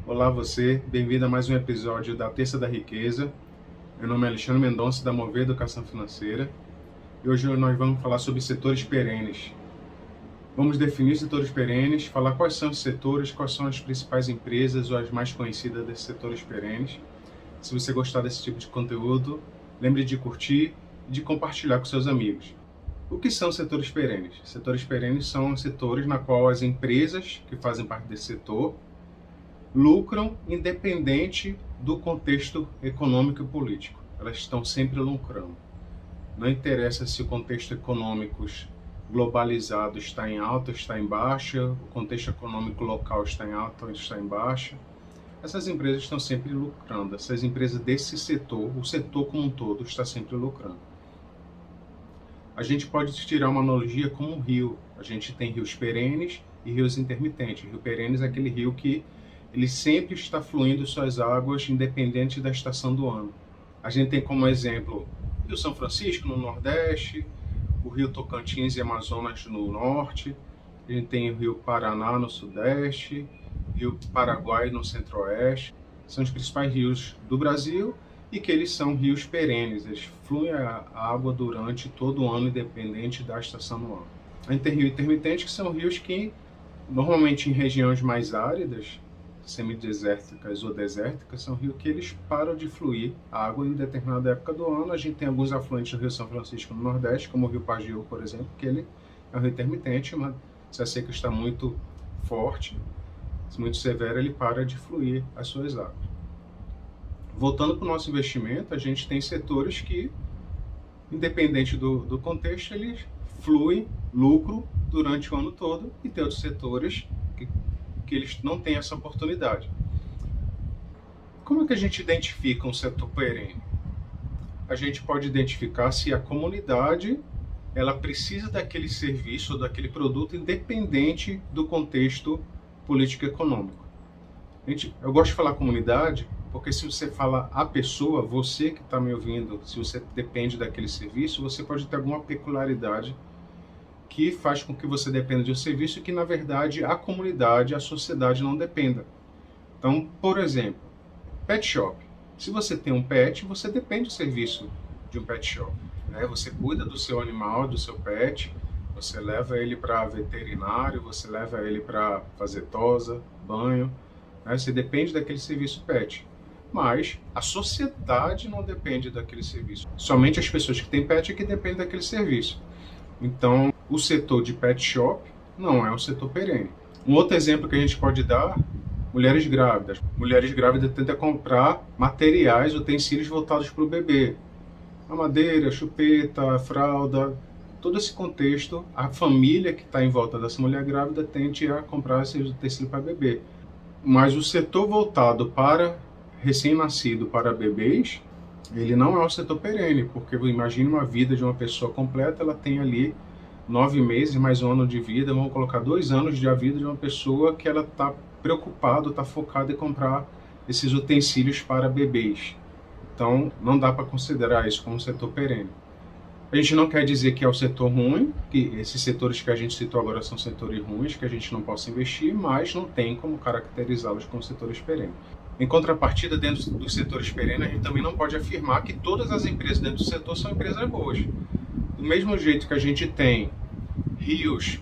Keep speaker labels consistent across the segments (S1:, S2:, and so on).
S1: Olá você, bem-vindo a mais um episódio da Terça da Riqueza. Meu nome é Alexandre Mendonça, da Mover Educação Financeira, e hoje nós vamos falar sobre setores perenes. Vamos definir setores perenes, falar quais são os setores, quais são as principais empresas ou as mais conhecidas desses setores perenes. Se você gostar desse tipo de conteúdo, lembre de curtir e de compartilhar com seus amigos. O que são setores perenes? Setores perenes são setores na qual as empresas que fazem parte desse setor lucram independente do contexto econômico e político. Elas estão sempre lucrando. Não interessa se o contexto econômico globalizado está em alta ou está em baixa, o contexto econômico local está em alta ou está em baixa. Essas empresas estão sempre lucrando. Essas empresas desse setor, o setor como um todo, está sempre lucrando. A gente pode tirar uma analogia como um rio. A gente tem rios perenes e rios intermitentes. Rio perenes é aquele rio que ele sempre está fluindo suas águas, independente da estação do ano. A gente tem como exemplo o Rio São Francisco, no Nordeste, o Rio Tocantins e Amazonas, no Norte, a gente tem o Rio Paraná, no Sudeste, o Rio Paraguai, no Centro-Oeste. São os principais rios do Brasil e que eles são rios perenes, eles fluem a água durante todo o ano, independente da estação do ano. A gente tem rio intermitente, que são rios que, normalmente em regiões mais áridas, semidesérticas ou desérticas, são rios que eles param de fluir a água em determinada época do ano. A gente tem alguns afluentes do Rio São Francisco no Nordeste, como o Rio Pajeú, por exemplo, que ele é um rio intermitente, mas se a seca está muito forte, muito severa, ele para de fluir as suas águas. Voltando para o nosso investimento, a gente tem setores que, independente do contexto, eles fluem lucro durante o ano todo, e tem outros setores que eles não têm essa oportunidade. Como é que a gente identifica um setor perene? A gente pode identificar se a comunidade ela precisa daquele serviço ou daquele produto, independente do contexto político-econômico. Eu gosto de falar comunidade, porque se você fala a pessoa, você que está me ouvindo, se você depende daquele serviço, você pode ter alguma peculiaridade que faz com que você dependa de um serviço que, na verdade, a comunidade, a sociedade não dependa. Então, por exemplo, pet shop. Se você tem um pet, você depende do serviço de um pet shop, né? Você cuida do seu animal, do seu pet, você leva ele para veterinário, você leva ele para fazer tosa, banho, né? Você depende daquele serviço pet. Mas a sociedade não depende daquele serviço. Somente as pessoas que têm pet é que dependem daquele serviço. Então, o setor de pet shop não é um setor perene. Um outro exemplo que a gente pode dar, mulheres grávidas. Mulheres grávidas tentam comprar materiais, utensílios voltados para o bebê. Mamadeira, chupeta, fralda, todo esse contexto, a família que está em volta dessa mulher grávida tende a comprar esses utensílios para bebê. Mas o setor voltado para recém-nascido, para bebês, ele não é um setor perene, porque imagine uma vida de uma pessoa completa, ela tem ali 9 meses, mais um ano de vida, vamos colocar 2 anos de vida de uma pessoa que ela está preocupada, está focada em comprar esses utensílios para bebês. Então, não dá para considerar isso como um setor perene. A gente não quer dizer que é o setor ruim, que esses setores que a gente citou agora são setores ruins, que a gente não possa investir, mas não tem como caracterizá-los como setores perenes. Em contrapartida, dentro dos setores perenes, a gente também não pode afirmar que todas as empresas dentro do setor são empresas boas. Do mesmo jeito que a gente tem rios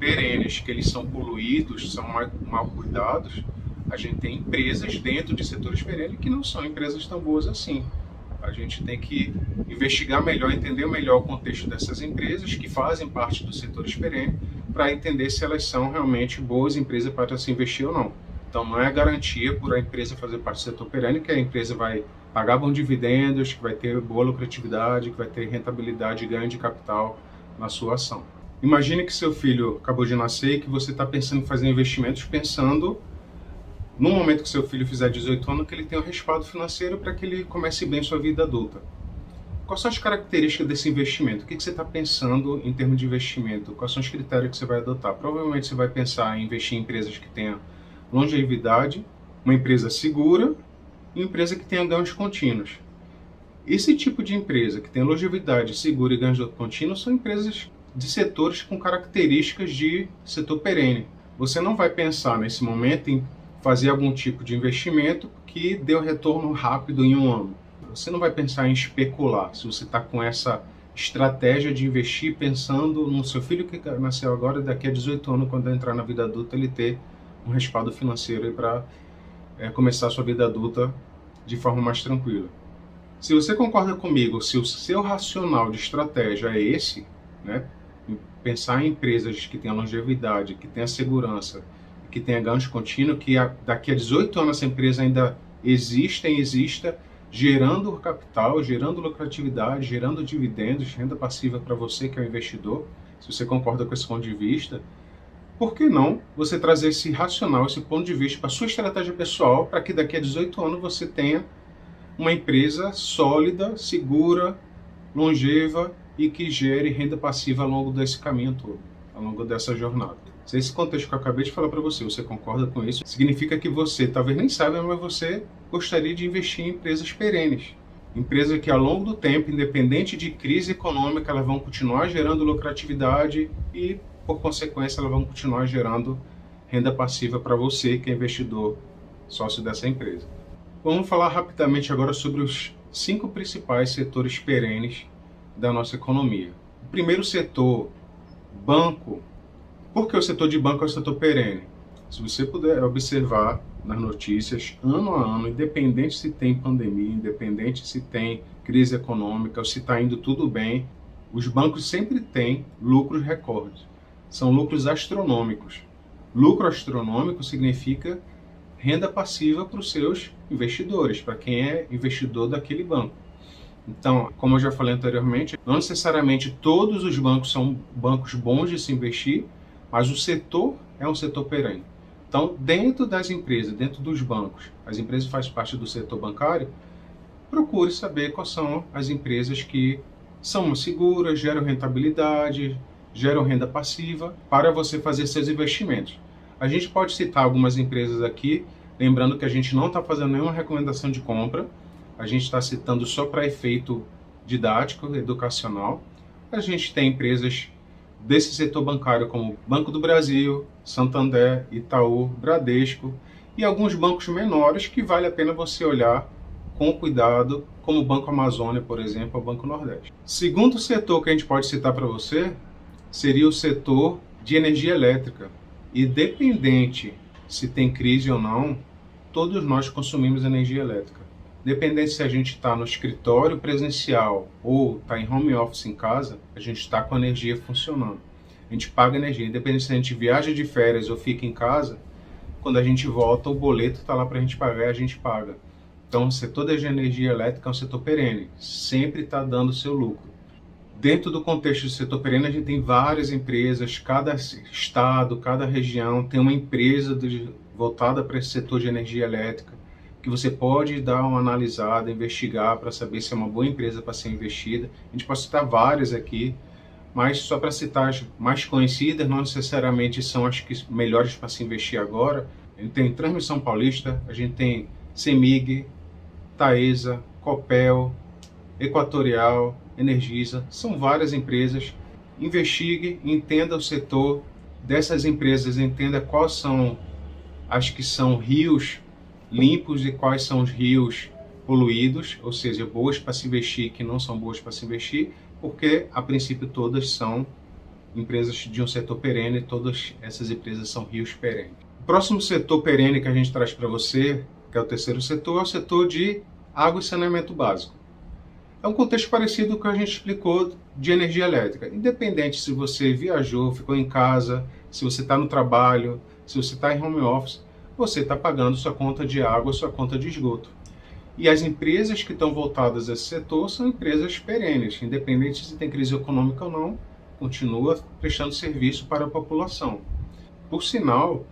S1: perenes, que eles são poluídos, são mal cuidados, a gente tem empresas dentro de setores perenes que não são empresas tão boas assim. A gente tem que investigar melhor, entender melhor o contexto dessas empresas que fazem parte dos setores perenes, para entender se elas são realmente boas empresas para se investir ou não. Então, não é garantia por a empresa fazer parte do setor perene que a empresa vai pagar bons dividendos, que vai ter boa lucratividade, que vai ter rentabilidade e ganho de capital na sua ação. Imagine que seu filho acabou de nascer e que você está pensando em fazer investimentos pensando, no momento que seu filho fizer 18 anos, que ele tenha um respaldo financeiro para que ele comece bem sua vida adulta. Quais são as características desse investimento? O que você está pensando em termos de investimento? Quais são os critérios que você vai adotar? Provavelmente você vai pensar em investir em empresas que tenham longevidade, uma empresa segura e uma empresa que tenha ganhos contínuos. Esse tipo de empresa que tem longevidade segura e ganhos contínuos são empresas de setores com características de setor perene. Você não vai pensar nesse momento em fazer algum tipo de investimento que dê o retorno rápido em um ano. Você não vai pensar em especular. Se você está com essa estratégia de investir pensando no seu filho que nasceu agora, daqui a 18 anos, quando entrar na vida adulta, ele ter um respaldo financeiro para começar a sua vida adulta de forma mais tranquila. Se você concorda comigo, se o seu racional de estratégia é esse, né, pensar em empresas que tenham longevidade, que tenham segurança, que tenha ganho contínuo, que daqui a 18 anos essa empresa ainda exista, gerando capital, gerando lucratividade, gerando dividendos, renda passiva para você que é o investidor, se você concorda com esse ponto de vista, por que não você trazer esse racional, esse ponto de vista para a sua estratégia pessoal, para que daqui a 18 anos você tenha uma empresa sólida, segura, longeva e que gere renda passiva ao longo desse caminho todo, ao longo dessa jornada. Se esse contexto que eu acabei de falar para você, você concorda com isso, significa que você, talvez nem saiba, mas você gostaria de investir em empresas perenes. Empresas que ao longo do tempo, independente de crise econômica, elas vão continuar gerando lucratividade e, por consequência, elas vão continuar gerando renda passiva para você, que é investidor, sócio dessa empresa. Vamos falar rapidamente agora sobre os 5 principais setores perenes da nossa economia. O primeiro setor, banco. Por que o setor de banco é o setor perene? Se você puder observar nas notícias, ano a ano, independente se tem pandemia, independente se tem crise econômica, ou se está indo tudo bem, os bancos sempre têm lucros recordes. São lucros astronômicos. Lucro astronômico significa renda passiva para os seus investidores, para quem é investidor daquele banco. Então, como eu já falei anteriormente, não necessariamente todos os bancos são bancos bons de se investir, mas o setor é um setor perene. Então, dentro das empresas, dentro dos bancos, as empresas fazem parte do setor bancário, procure saber quais são as empresas que são seguras, geram rentabilidade, geram renda passiva para você fazer seus investimentos. A gente pode citar algumas empresas aqui, lembrando que a gente não está fazendo nenhuma recomendação de compra, a gente está citando só para efeito didático, educacional. A gente tem empresas desse setor bancário como Banco do Brasil, Santander, Itaú, Bradesco e alguns bancos menores que vale a pena você olhar com cuidado, como o Banco Amazônia, por exemplo, ou o Banco Nordeste. Segundo setor que a gente pode citar para você seria o setor de energia elétrica. Independente se tem crise ou não, todos nós consumimos energia elétrica. Dependente se a gente está no escritório presencial ou está em home office em casa, a gente está com a energia funcionando. A gente paga energia. Independente se a gente viaja de férias ou fica em casa, quando a gente volta, o boleto está lá para a gente pagar e a gente paga. Então, o setor de energia elétrica é um setor perene, sempre está dando seu lucro. Dentro do contexto do setor perene, a gente tem várias empresas, cada estado, cada região tem uma empresa voltada para esse setor de energia elétrica, que você pode dar uma analisada, investigar para saber se é uma boa empresa para ser investida. A gente pode citar várias aqui, mas só para citar as mais conhecidas, não necessariamente são as que melhores para se investir agora. A gente tem Transmissão Paulista, a gente tem CEMIG, Taesa, Copel, Equatorial, Energisa, são várias empresas. Investigue, entenda o setor dessas empresas, entenda quais são as que são rios limpos e quais são os rios poluídos, ou seja, boas para se investir e que não são boas para se investir, porque a princípio todas são empresas de um setor perene, todas essas empresas são rios perenes. O próximo setor perene que a gente traz para você, que é o terceiro setor, é o setor de água e saneamento básico. É um contexto parecido com o que a gente explicou de energia elétrica. Independente se você viajou, ficou em casa, se você está no trabalho, se você está em home office, você está pagando sua conta de água, sua conta de esgoto. E as empresas que estão voltadas a esse setor são empresas perenes, independente se tem crise econômica ou não, continua prestando serviço para a população. Por sinal,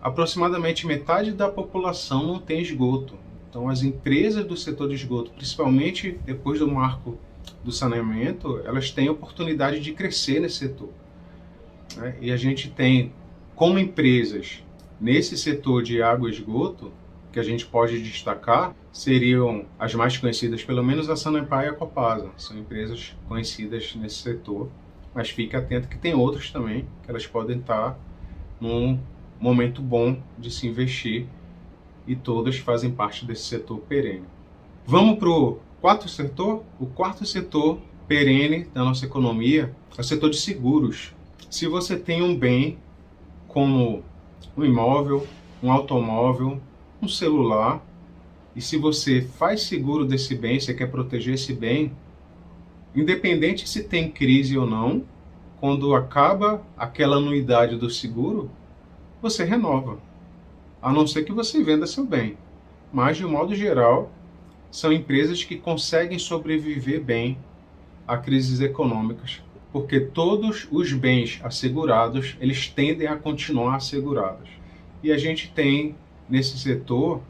S1: aproximadamente metade da população não tem esgoto. Então, as empresas do setor de esgoto, principalmente depois do marco do saneamento, elas têm oportunidade de crescer nesse setor. E a gente tem, como empresas, nesse setor de água e esgoto, que a gente pode destacar, seriam as mais conhecidas, pelo menos a Sanepar e a Copasa. São empresas conhecidas nesse setor, mas fique atento que tem outras também, que elas podem estar num momento bom de se investir e todas fazem parte desse setor perene. Vamos para o quarto setor? O quarto setor perene da nossa economia é o setor de seguros. Se você tem um bem como um imóvel, um automóvel, um celular, e se você faz seguro desse bem, você quer proteger esse bem, independente se tem crise ou não, quando acaba aquela anuidade do seguro, você renova, a não ser que você venda seu bem. Mas, de um modo geral, são empresas que conseguem sobreviver bem a crises econômicas, porque todos os bens assegurados, eles tendem a continuar assegurados. E a gente tem, nesse setor,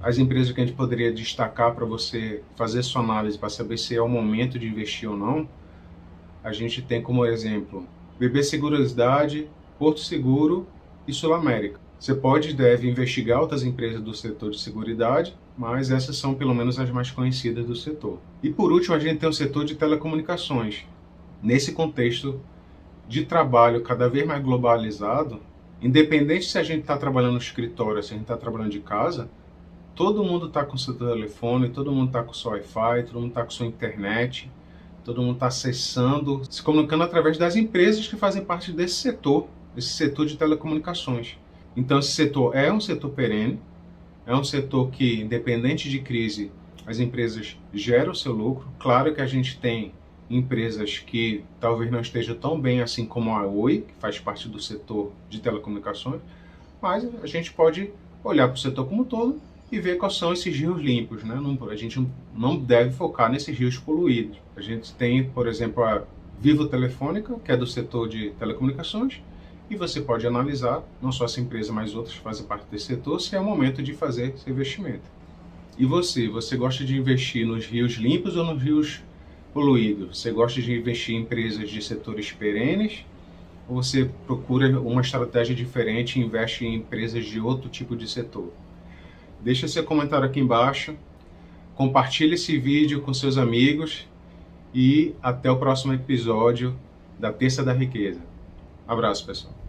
S1: as empresas que a gente poderia destacar para você fazer sua análise para saber se é o momento de investir ou não. A gente tem como exemplo BB Seguridade, Porto Seguro e Sul América. Você pode e deve investigar outras empresas do setor de seguridade, mas essas são pelo menos as mais conhecidas do setor. E por último, a gente tem o setor de telecomunicações. Nesse contexto de trabalho cada vez mais globalizado, independente se a gente está trabalhando no escritório, se a gente está trabalhando de casa, todo mundo está com seu telefone, todo mundo está com seu Wi-Fi, todo mundo está com sua internet, todo mundo está acessando, se comunicando através das empresas que fazem parte desse setor de telecomunicações. Então esse setor é um setor perene, é um setor que, independente de crise, as empresas geram o seu lucro. Claro que a gente tem empresas que talvez não estejam tão bem assim como a Oi, que faz parte do setor de telecomunicações, mas a gente pode olhar para o setor como um todo e ver quais são esses rios limpos, né? A gente não deve focar nesses rios poluídos. A gente tem, por exemplo, a Vivo Telefônica, que é do setor de telecomunicações, e você pode analisar, não só essa empresa, mas outras que fazem parte desse setor, se é o momento de fazer esse investimento. E você gosta de investir nos rios limpos ou nos rios poluídos? Você gosta de investir em empresas de setores perenes? Ou você procura uma estratégia diferente e investe em empresas de outro tipo de setor? Deixa seu comentário aqui embaixo, compartilhe esse vídeo com seus amigos e até o próximo episódio da Terça da Riqueza. Abraço, pessoal.